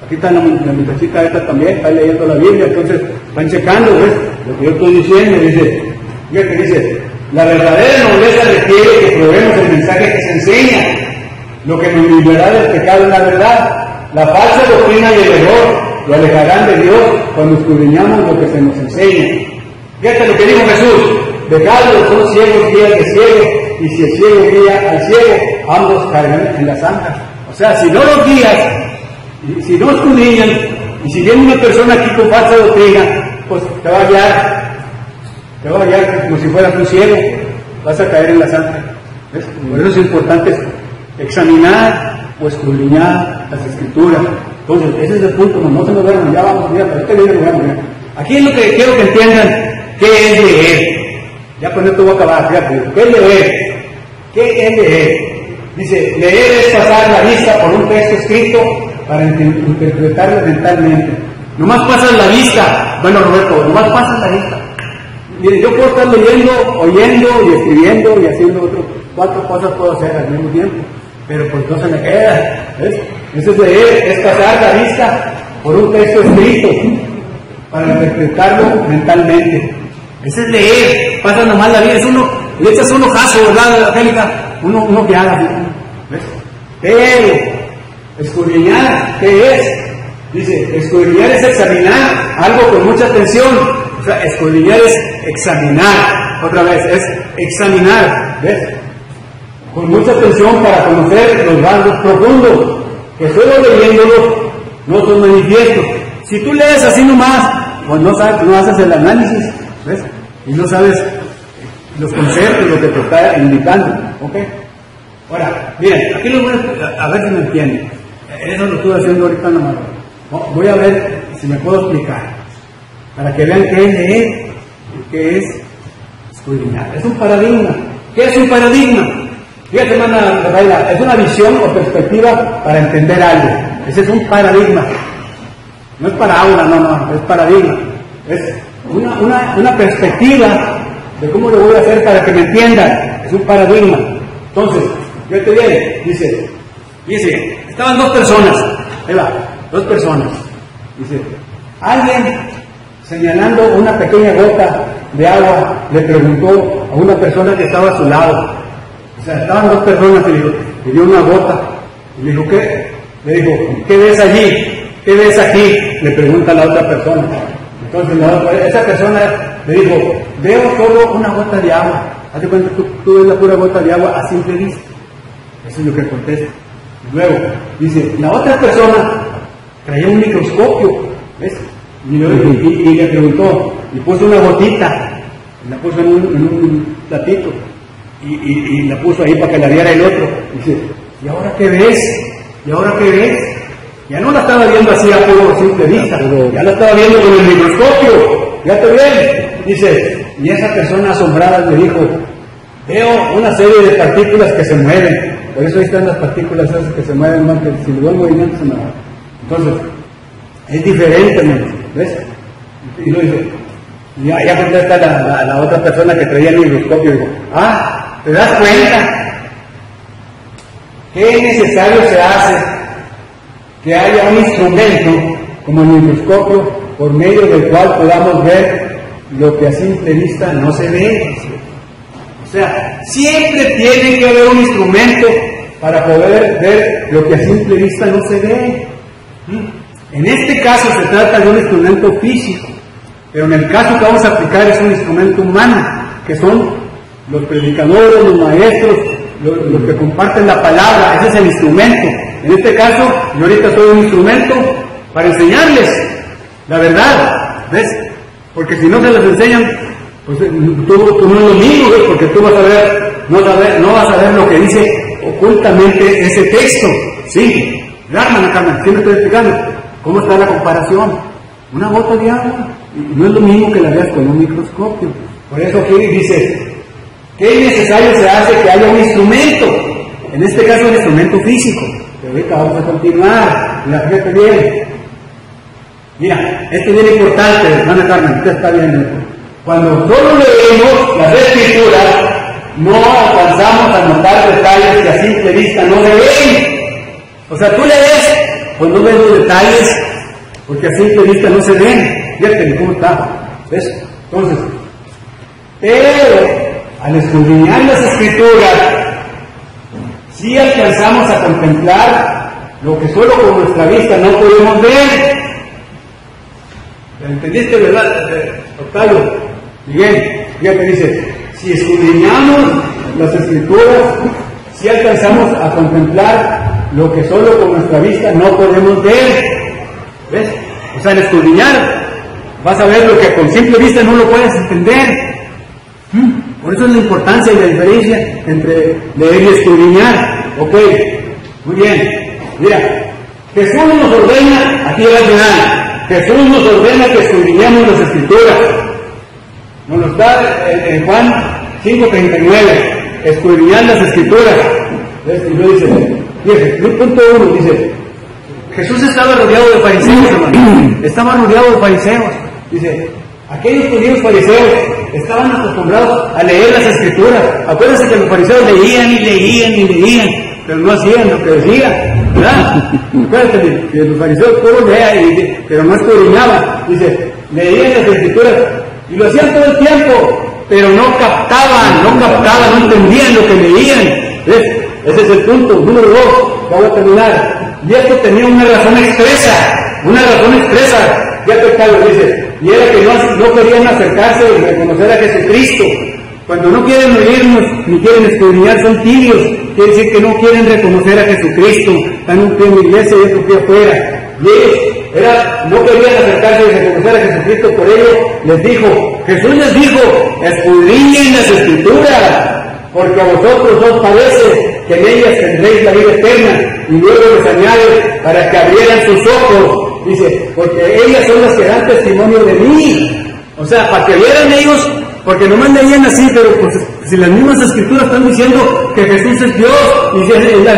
Aquí está la muchachita esta también, está leyendo la Biblia. Entonces van checando, ¿ves? Lo que yo estoy diciendo, dice, la verdadera nobleza requiere que probemos el mensaje que se enseña. Lo que nos liberará del pecado es la verdad. La falsa doctrina y el error lo alejarán de Dios cuando escudriñamos lo que se nos enseña. Fíjate lo que dijo Jesús, dejadlos, son ciegos guías de ciegos, y si el ciego guía al ciego, ambos caerán en la zanja. O sea, si no los guías, y si no escudriñan, y si viene una persona aquí con falsa doctrina, pues te va a guiar como si fueras un ciego, vas a caer en la zanja. ¿Ves? Por eso es importante examinar o escudriñar las escrituras. Entonces, ese es el punto, no se lo vean, ya vamos a ver, pero este video lo vamos a ver. Aquí es lo que quiero que entiendan. ¿Qué es leer? Ya con esto voy a acabar, fíjate. ¿Qué es leer? ¿Qué es leer? Dice, leer es pasar la vista por un texto escrito para interpretarlo mentalmente. Nomás pasas la vista. Bueno, Roberto, nomás pasas la vista. Mire, yo puedo estar leyendo, oyendo y escribiendo y haciendo cuatro cosas puedo hacer al mismo tiempo. Pero pues no se me queda. ¿Ves? Eso es leer, es pasar la vista por un texto escrito para interpretarlo mentalmente. Ese es leer, pasa nomás la vida, es uno, le echas un ojazo, ¿verdad, Angélica? Uno que haga, ¿ves? Pero, escudriñar, ¿qué es? Dice, escudriñar es examinar algo con mucha atención. O sea, escudriñar es examinar, otra vez, es examinar, ¿ves? Con mucha atención para conocer los rasgos profundos, que solo leyéndolos no son manifiestos. Si tú lees así nomás, pues no haces el análisis, ¿ves? Y no sabes los conceptos, lo que te está indicando, ¿ok? Ahora, miren, aquí lo voy a ver si me entienden. Eso lo estoy haciendo ahorita nomás. Voy a ver si me puedo explicar, para que vean qué es leer y qué es escudriñar. Es un paradigma. ¿Qué es un paradigma? Fíjate, hermana Rafaela, es una visión o perspectiva para entender algo. Ese es un paradigma. No es parábola, no, es paradigma. Es una perspectiva de cómo lo voy a hacer para que me entiendan. Es un paradigma. Entonces, fíjate bien, dice, estaban dos personas, ahí va, dos personas. Dice, alguien señalando una pequeña gota de agua le preguntó a una persona que estaba a su lado. O sea, estaban dos personas y le dio una gota. Y le dijo, ¿qué? Le dijo, ¿qué ves allí? ¿Qué ves aquí? Le pregunta a la otra persona. Entonces esa persona le dijo, veo solo una gota de agua. Haz de cuenta, tú ves la pura gota de agua a simple vista. Eso es lo que contesta. Luego, dice, la otra persona traía un microscopio, ¿ves? Y le preguntó, y puso una gotita, la puso en un platito, y la puso ahí para que la viera el otro. Dice, ¿y ahora qué ves? ¿Y ahora qué ves? Ya no la estaba viendo así a puro simple vista, ya la estaba viendo con el microscopio. Ya te ven. Dice, y esa persona asombrada le dijo, veo una serie de partículas que se mueven. Por eso ahí están las partículas esas que se mueven, más que si le doy movimiento se mueven. Entonces, es diferente, ¿no? ¿Ves? Y lo dice, ya contesta la otra persona que traía el microscopio, dijo, ¿te das cuenta? ¿Qué necesario se hace que haya un instrumento como el microscopio por medio del cual podamos ver lo que a simple vista no se ve? O sea, siempre tiene que haber un instrumento para poder ver lo que a simple vista no se ve. En este caso se trata de un instrumento físico, pero en el caso que vamos a aplicar es un instrumento humano, que son los predicadores, los maestros, los que comparten la palabra. Ese es el instrumento. En este caso, yo ahorita soy un instrumento para enseñarles la verdad, ¿ves? Porque si no se les enseñan, pues tú no es lo mismo, ¿ves? Porque tú vas a ver, no vas a ver lo que dice ocultamente ese texto, ¿sí? Hermana Carmen, ¿sí me estoy explicando? ¿Cómo está la comparación? Una gota de agua, no es lo mismo que la veas con un microscopio. Por eso aquí dice, ¿qué necesario se hace que haya un instrumento? En este caso un instrumento físico. Pero ahorita vamos a continuar. Mira, fíjate bien. Mira, esto es bien importante, hermana Carmen, usted está viendo esto. Cuando solo leemos las escrituras, no alcanzamos a notar detalles que a simple vista no se ven. O sea, tú lees, pues no ves los detalles, porque a simple vista no se ven. Fíjate cómo está. ¿Ves? Entonces, pero al escudriñar las escrituras, sí alcanzamos a contemplar lo que solo con nuestra vista no podemos ver. ¿Entendiste, verdad, Octavio? Bien, fíjate, dice, si escudriñamos las escrituras, sí alcanzamos a contemplar lo que solo con nuestra vista no podemos ver. ¿Ves? O sea, al escudriñar vas a ver lo que con simple vista no lo puedes entender. Por eso es la importancia y la diferencia entre leer y escudriñar. Ok, muy bien. Mira, Jesús nos ordena, aquí va el final, Jesús nos ordena que escudriñemos las escrituras. Nos lo da en Juan 5:39, escudriñar las escrituras. Y lo dice, fíjate, punto 1 dice, Jesús estaba rodeado de fariseos, hermano. Estaba rodeado de fariseos. Dice, aquellos judíos fariseos estaban acostumbrados a leer las escrituras. Acuérdense que los fariseos leían, pero no hacían lo que decían, ¿verdad? Acuérdense que los fariseos todos leían, pero no escudriñaban. Dice, leían las escrituras y lo hacían todo el tiempo, pero no captaban, no entendían lo que leían. ¿Ves? Ese es el punto. Número 2, vamos a terminar. Y esto tenía una razón expresa. Fíjate, Pablo dice, y era que no querían acercarse y reconocer a Jesucristo. Cuando no quieren oírnos ni quieren escudriñar, son tibios. Quiere decir que no quieren reconocer a Jesucristo. Están un pie en la iglesia y otro pie afuera. Y ellos no querían acercarse y reconocer a Jesucristo. Por ello Jesús les dijo, escudriñen las escrituras, porque a vosotros os parece que en ellas tendréis la vida eterna. Y luego les añade, para que abrieran sus ojos. Dice, porque ellas son las que dan testimonio de mí. O sea, para que vieran ellos, porque nomás leían así, pero pues, si las mismas escrituras están diciendo que Jesús es Dios, y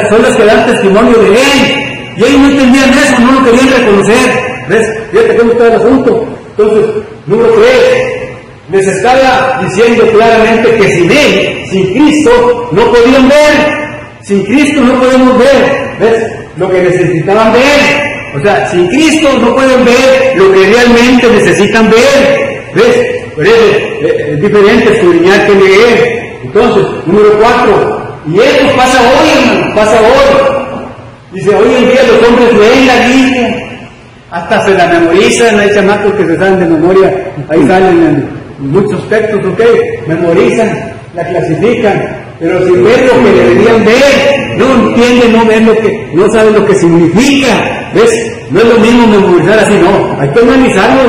son las que dan testimonio de Él. Y ellos no entendían eso, no lo querían reconocer. ¿Ves? Fíjate cómo está el asunto. Entonces, número 3, les estaba diciendo claramente que sin Él, sin Cristo, no podían ver. Sin Cristo no podemos ver, ¿ves? Lo que necesitaban ver. O sea, sin Cristo no pueden ver lo que realmente necesitan ver, ¿ves? Por eso es diferente escudriñar que leer. Entonces, número 4, y esto pasa hoy, hermano, pasa hoy. Dice, hoy en día los hombres leen la Biblia, hasta se la memorizan, hay chamacos que se saben de memoria, ahí salen muchos textos, ¿ok? Memorizan, la clasifican, pero sin ver lo que deberían ver, no entienden, no ven lo que, no saben lo que significa, ¿ves? No es lo mismo memorizar así, no, hay que analizarlo,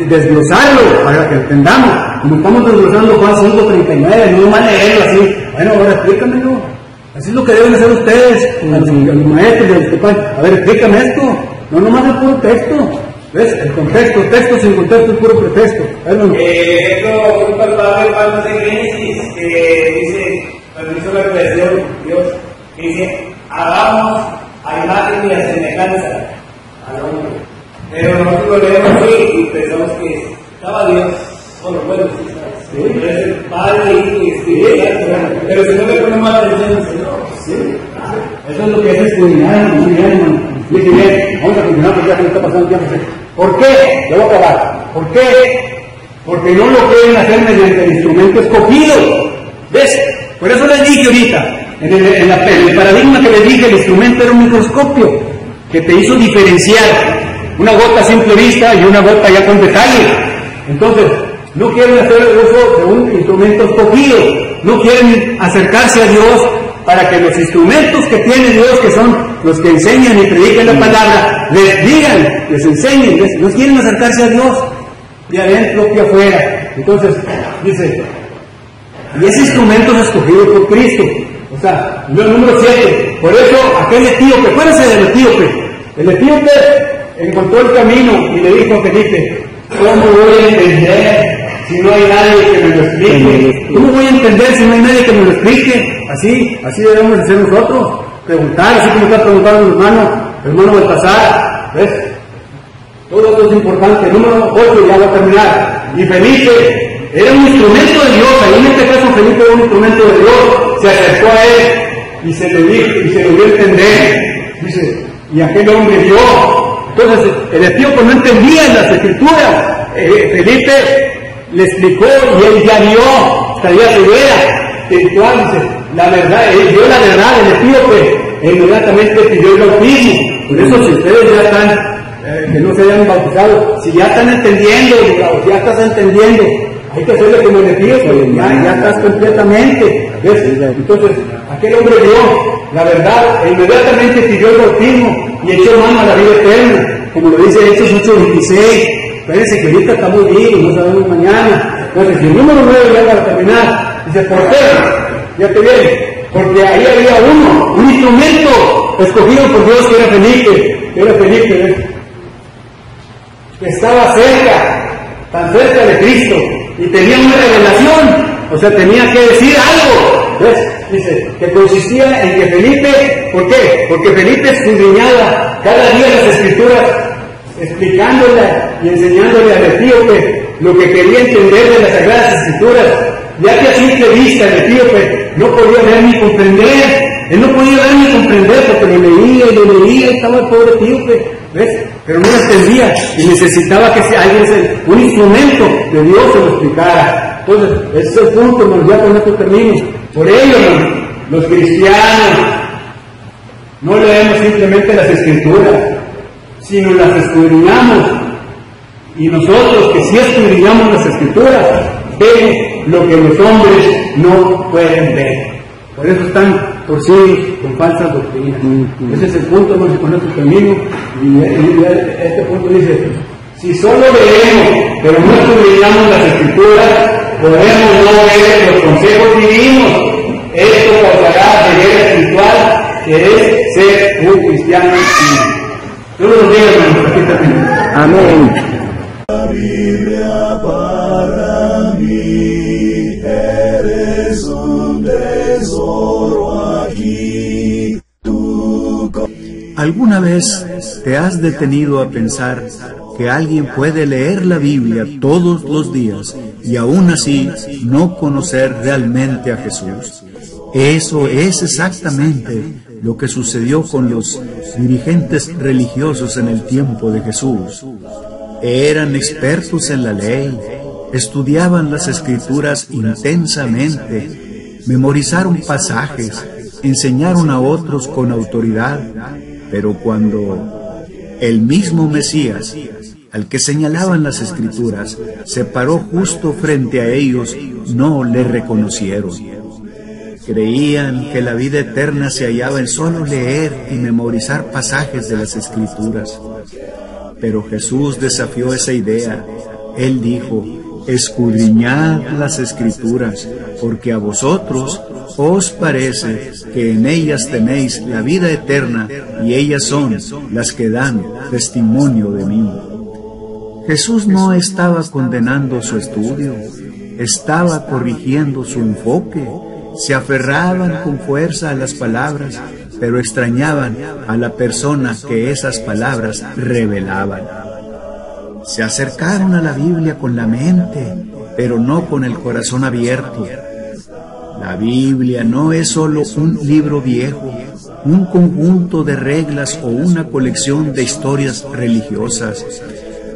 desglosarlo para que entendamos. Como estamos desglosando Juan 5:39, no más leerlo así. Bueno, ahora explícamelo. Así es lo que deben hacer ustedes, a los maestros, a los que pagan. A ver, explícame esto. No nomás el puro texto. ¿Ves? El contexto, texto sin contexto es puro pretexto. Ejemplo, un palpable cuando de Génesis, que dice, cuando hizo la creación, Dios, que dice, hagamos a imagen y a semejanza al hombre. Pero nosotros lo leemos así y pensamos que estaba Dios solo, bueno, sí, pero es el Padre, Hijo y Espíritu Santo, pero si no le ponemos atención al Señor, sí. Eso es lo que es escudriñar, muy bien, hermano. Muy bien, vamos a continuar porque ya se me está pasando el tiempo. ¿Por qué? Le voy a acabar. ¿Por qué? Porque no lo quieren hacer mediante el instrumento escogido. ¿Ves? Por eso les dije ahorita, en el paradigma que les dije, el instrumento era un microscopio que te hizo diferenciar una gota a simple vista y una gota ya con detalle. Entonces, no quieren hacer uso de un instrumento escogido, no quieren acercarse a Dios para que los instrumentos que tiene Dios, que son los que enseñan y predican la palabra, les digan, les enseñen, no quieren acercarse a Dios, de adentro y afuera. Entonces, dice, y ese instrumento es escogido por Cristo. O sea, el número 7, por eso aquel etíope, acuérdense del etíope, el etíope encontró el camino y le dijo a Felipe, ¿cómo voy a entender si no hay nadie que me lo explique? ¿Cómo voy a entender si no hay nadie que me lo explique? Así debemos hacer nosotros, preguntar, así como está preguntando el hermano Baltasar, ¿ves? Todo esto es importante. Número 8, ya va a terminar. Y Felipe era un instrumento de Dios, ahí en este caso Felipe era un instrumento de Dios, se acercó a él y se le dijo, y se le dio a entender, dice, y aquel hombre vio. Entonces el etíope no entendía las escrituras, Felipe le explicó y él ya vio, sabía que era espiritual, dice, la verdad, él vio la verdad del etíope, inmediatamente pidió el bautismo. Por eso si ustedes ya están, que no se hayan bautizado, si ya están entendiendo, ya estás entendiendo, hay que hacerle como el etíope, ya estás completamente, ¿ves? Entonces aquel hombre vio la verdad, inmediatamente pidió el bautismo y echó mano a la vida eterna, como lo dice Hechos 8:26. Espérense que ahorita estamos vivos, no sabemos mañana. Entonces, el número 9 ya para terminar, dice, ¿por qué? Fíjate bien, porque ahí había un instrumento escogido por Dios que era Felipe, ¿ves? Que estaba cerca, tan cerca de Cristo, y tenía una revelación, o sea, tenía que decir algo, ¿ves? Dice, que consistía en que Felipe, ¿por qué? Porque Felipe escudriñaba cada día las escrituras, explicándole y enseñándole al etíope lo que quería entender de las sagradas escrituras, ya que a simple vista el etíope no podía ver ni comprender, él no podía ver ni comprender porque lo leía y lo leía, estaba el pobre etíope, ¿ves? Pero no lo entendía y necesitaba que alguien, un instrumento de Dios se lo explicara. Entonces, ese es el punto, hermano, ya con esto termino. Por ello, hermano, los cristianos no leemos simplemente las escrituras, sino las escudriñamos. Y nosotros que sí escudriñamos las escrituras, vemos lo que los hombres no pueden ver. Por eso están torcidos con falsas doctrinas. Ese es el punto, hermano, con esto termino. Y este punto dice, si solo leemos, pero no escudriñamos las escrituras, podemos no ver los consejos divinos. Esto causará ceguera espiritual, que es ser un cristiano activo. Todos los días, hermanos, aquí termino. Amén. La Biblia para mí eres un tesoro aquí. ¿Alguna vez te has detenido a pensar que alguien puede leer la Biblia todos los días y aún así no conocer realmente a Jesús. Eso es exactamente lo que sucedió con los dirigentes religiosos en el tiempo de Jesús. Eran expertos en la ley, estudiaban las Escrituras intensamente, memorizaron pasajes, enseñaron a otros con autoridad, pero cuando el mismo Mesías, al que señalaban las Escrituras, se paró justo frente a ellos, no le reconocieron. Creían que la vida eterna se hallaba en solo leer y memorizar pasajes de las Escrituras. Pero Jesús desafió esa idea. Él dijo: escudriñad las Escrituras, porque a vosotros os parece que en ellas tenéis la vida eterna, y ellas son las que dan testimonio de mí. Jesús no estaba condenando su estudio, estaba corrigiendo su enfoque. Se aferraban con fuerza a las palabras, pero extrañaban a la persona que esas palabras revelaban. Se acercaron a la Biblia con la mente, pero no con el corazón abierto. La Biblia no es solo un libro viejo, un conjunto de reglas o una colección de historias religiosas.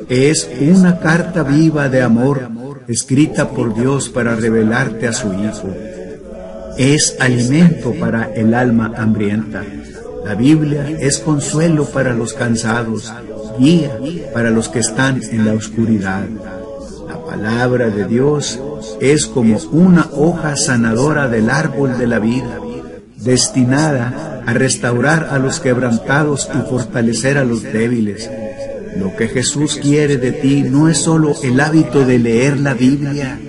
Es una carta viva de amor, escrita por Dios para revelarte a su Hijo. Es alimento para el alma hambrienta. La Biblia es consuelo para los cansados, guía para los que están en la oscuridad. La palabra de Dios es como una hoja sanadora del árbol de la vida, destinada a restaurar a los quebrantados y fortalecer a los débiles. Lo que Jesús quiere de ti no es solo el hábito de leer la Biblia.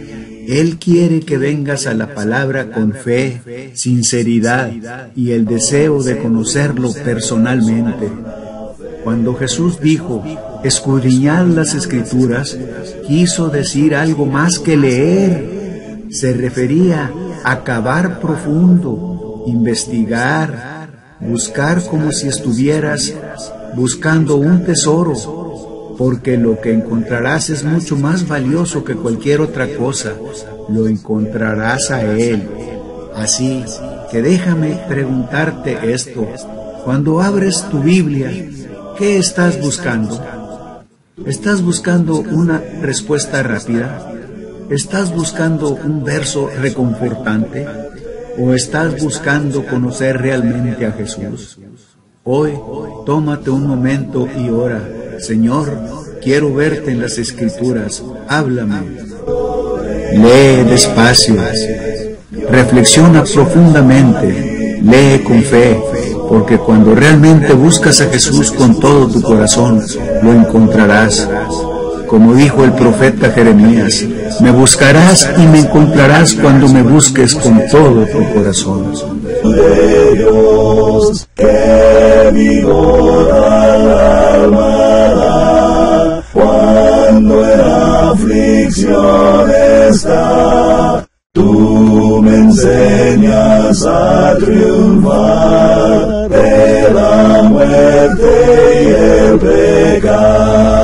Él quiere que vengas a la palabra con fe, sinceridad y el deseo de conocerlo personalmente. Cuando Jesús dijo: escudriñad las Escrituras, quiso decir algo más que leer. Se refería a cavar profundo, investigar, buscar como si estuvieras buscando un tesoro, porque lo que encontrarás es mucho más valioso que cualquier otra cosa. Lo encontrarás a Él. Así que déjame preguntarte esto. Cuando abres tu Biblia, ¿qué estás buscando? ¿Estás buscando una respuesta rápida? ¿Estás buscando un verso reconfortante? ¿O estás buscando conocer realmente a Jesús? Hoy, tómate un momento y ora: Señor, quiero verte en las Escrituras, háblame. Lee despacio, reflexiona profundamente, lee con fe, porque cuando realmente buscas a Jesús con todo tu corazón, lo encontrarás. Como dijo el profeta Jeremías: me buscarás y me encontrarás cuando me busques con todo tu corazón. De Dios, que vigor al alma da, cuando en aflicción está, tú me enseñas a triunfar de la muerte y el pecado.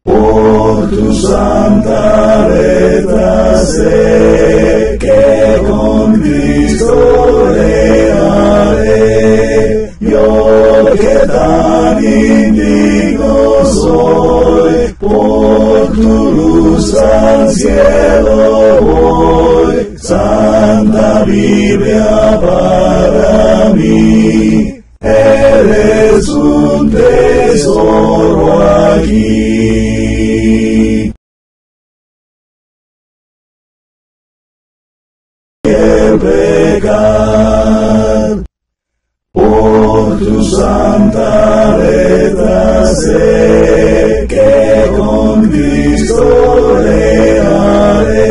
Por tu santa letra sé que con Cristo reinaré. Yo que tan indigno soy, por tu luz al cielo voy. Santa Biblia para mí, eres un tesoro aquí. El pecar, por tu santa letra sé que con Cristo reinaré.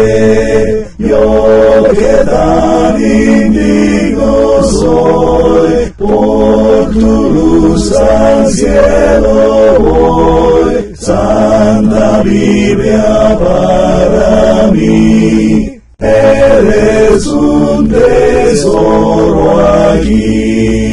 Yo que tan indigno soy, por tu luz al cielo voy. Santa Biblia para mí, eres un tesoro aquí.